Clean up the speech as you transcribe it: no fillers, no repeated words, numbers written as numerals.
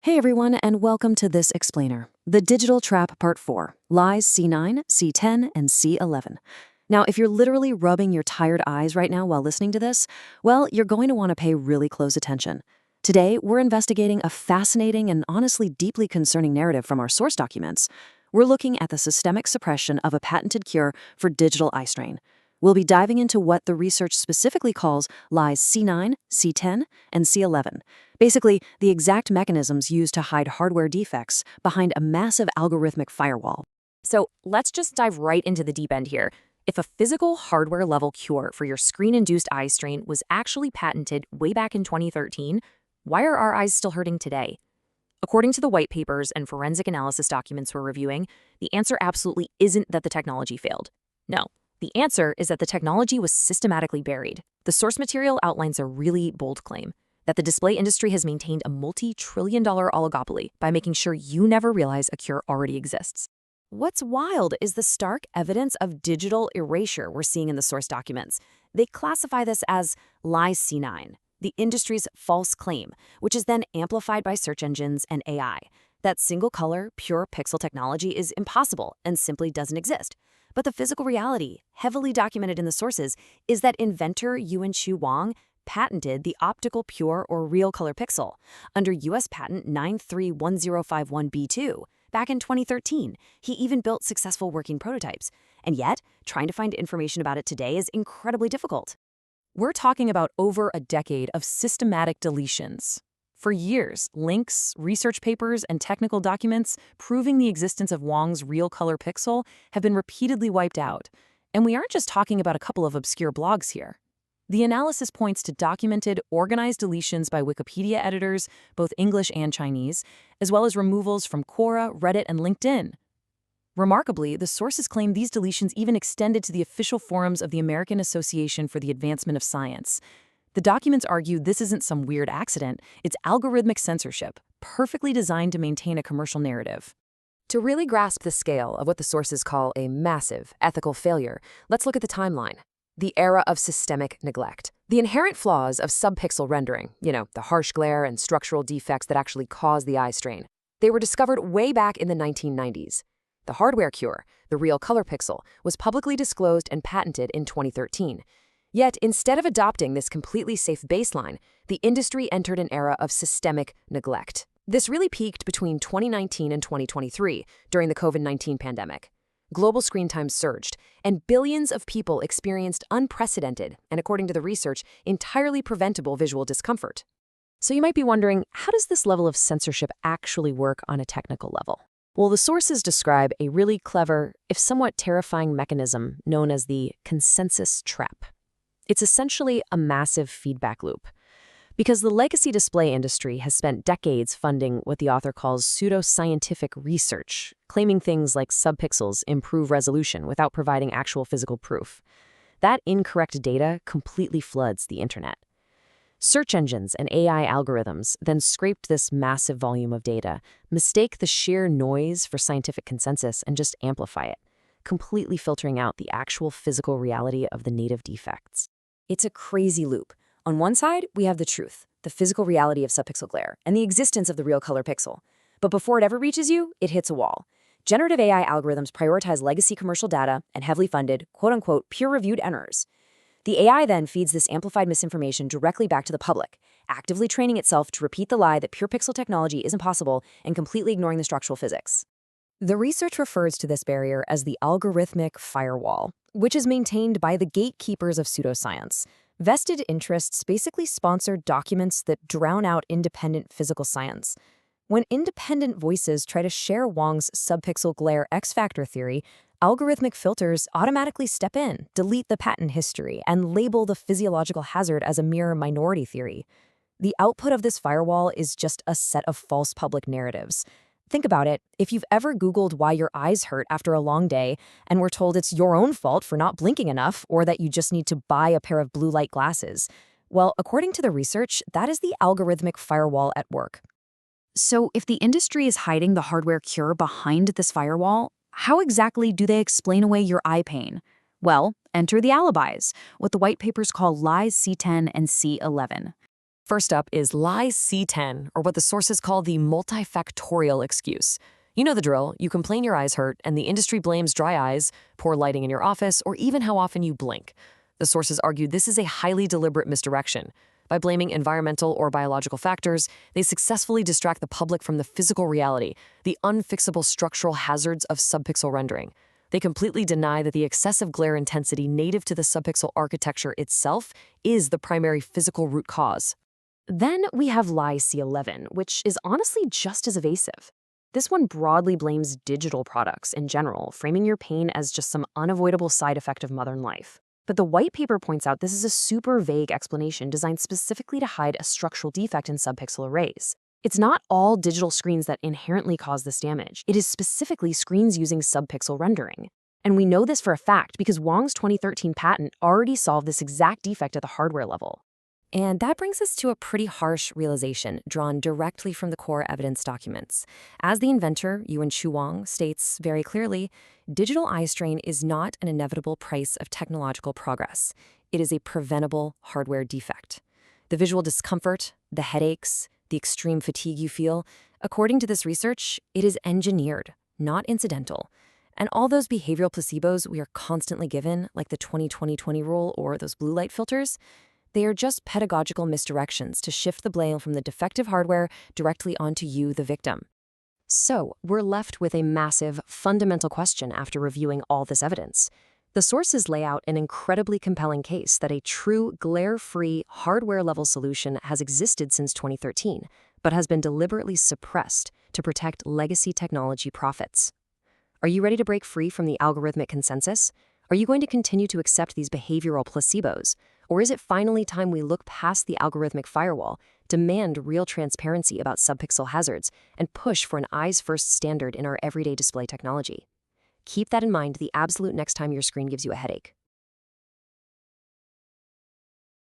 Hey everyone, and welcome to This Explainer, the Digital Trap Part 4, Lies C9, C10, and C11. Now, if you're literally rubbing your tired eyes right now while listening to this, well, you're going to want to pay really close attention. Today, we're investigating a fascinating and honestly deeply concerning narrative from our source documents. We're looking at the systemic suppression of a patented cure for digital eye strain. We'll be diving into what the research specifically calls lies C9, C10, and C11. Basically, the exact mechanisms used to hide hardware defects behind a massive algorithmic firewall. So let's just dive right into the deep end here. If a physical hardware-level cure for your screen-induced eye strain was actually patented way back in 2013, why are our eyes still hurting today? According to the white papers and forensic analysis documents we're reviewing, the answer absolutely isn't that the technology failed. No, the answer is that the technology was systematically buried. The source material outlines a really bold claim that the display industry has maintained a multi-trillion-dollar oligopoly by making sure you never realize a cure already exists. What's wild is the stark evidence of digital erasure we're seeing in the source documents. They classify this as lies C9, the industry's false claim, which is then amplified by search engines and AI. That single-color, pure pixel technology is impossible and simply doesn't exist. But the physical reality, heavily documented in the sources, is that inventor Yuan-Chu Wang patented the optical pure or real color pixel under U.S. Patent 931051B2 back in 2013. He even built successful working prototypes. And yet, trying to find information about it today is incredibly difficult. We're talking about over a decade of systematic deletions. For years, links, research papers, and technical documents proving the existence of Wang's real color pixel have been repeatedly wiped out. And we aren't just talking about a couple of obscure blogs here. The analysis points to documented, organized deletions by Wikipedia editors, both English and Chinese, as well as removals from Quora, Reddit, and LinkedIn. Remarkably, the sources claim these deletions even extended to the official forums of the American Association for the Advancement of Science. The documents argue this isn't some weird accident, it's algorithmic censorship, perfectly designed to maintain a commercial narrative. To really grasp the scale of what the sources call a massive ethical failure, let's look at the timeline. The era of systemic neglect. The inherent flaws of subpixel rendering, the harsh glare and structural defects that actually cause the eye strain, they were discovered way back in the 1990s. The hardware cure, the real color pixel, was publicly disclosed and patented in 2013. Yet, instead of adopting this completely safe baseline, the industry entered an era of systemic neglect. This really peaked between 2019 and 2023 during the COVID-19 pandemic. Global screen time surged, and billions of people experienced unprecedented and, according to the research, entirely preventable visual discomfort. So you might be wondering, how does this level of censorship actually work on a technical level? Well, the sources describe a really clever, if somewhat terrifying mechanism known as the consensus trap. It's essentially a massive feedback loop. Because the legacy display industry has spent decades funding what the author calls pseudo-scientific research, claiming things like subpixels improve resolution without providing actual physical proof. That incorrect data completely floods the internet. Search engines and AI algorithms then scraped this massive volume of data, mistake the sheer noise for scientific consensus, and just amplify it, completely filtering out the actual physical reality of the native defects. It's a crazy loop. On one side, we have the truth, the physical reality of subpixel glare, and the existence of the real color pixel. But before it ever reaches you, it hits a wall. Generative AI algorithms prioritize legacy commercial data and heavily funded, quote-unquote, peer-reviewed errors. The AI then feeds this amplified misinformation directly back to the public, actively training itself to repeat the lie that pure pixel technology isn't possible and completely ignoring the structural physics. The research refers to this barrier as the Algorithmic Firewall, which is maintained by the gatekeepers of pseudoscience. Vested interests basically sponsor documents that drown out independent physical science. When independent voices try to share Wang's subpixel glare X-factor theory, algorithmic filters automatically step in, delete the patent history, and label the physiological hazard as a mere minority theory. The output of this firewall is just a set of false public narratives. Think about it. If you've ever Googled why your eyes hurt after a long day and were told it's your own fault for not blinking enough or that you just need to buy a pair of blue light glasses, well, according to the research, that is the algorithmic firewall at work. So if the industry is hiding the hardware cure behind this firewall, how exactly do they explain away your eye pain? Well, enter the alibis, what the white papers call lies C10 and C11. First up is lie C10, or what the sources call the multifactorial excuse. You know the drill. You complain your eyes hurt, and the industry blames dry eyes, poor lighting in your office, or even how often you blink. The sources argue this is a highly deliberate misdirection. By blaming environmental or biological factors, they successfully distract the public from the physical reality, the unfixable structural hazards of subpixel rendering. They completely deny that the excessive glare intensity native to the subpixel architecture itself is the primary physical root cause. Then we have lie C11, which is honestly just as evasive. This one broadly blames digital products in general, framing your pain as just some unavoidable side effect of modern life. But the white paper points out this is a super vague explanation designed specifically to hide a structural defect in subpixel arrays. It's not all digital screens that inherently cause this damage. It is specifically screens using subpixel rendering. And we know this for a fact because Wong's 2013 patent already solved this exact defect at the hardware level. And that brings us to a pretty harsh realization drawn directly from the core evidence documents. As the inventor, Yuan-Chu Wang, states very clearly, digital eye strain is not an inevitable price of technological progress. It is a preventable hardware defect. The visual discomfort, the headaches, the extreme fatigue you feel, according to this research, it is engineered, not incidental. And all those behavioral placebos we are constantly given, like the 20-20-20 rule or those blue light filters, they are just pedagogical misdirections to shift the blame from the defective hardware directly onto you, the victim. So, we're left with a massive, fundamental question after reviewing all this evidence. The sources lay out an incredibly compelling case that a true glare-free, hardware-level solution has existed since 2013, but has been deliberately suppressed to protect legacy technology profits. Are you ready to break free from the algorithmic consensus? Are you going to continue to accept these behavioral placebos? Or is it finally time we look past the algorithmic firewall, demand real transparency about subpixel hazards, and push for an eyes-first standard in our everyday display technology? Keep that in mind the absolute next time your screen gives you a headache.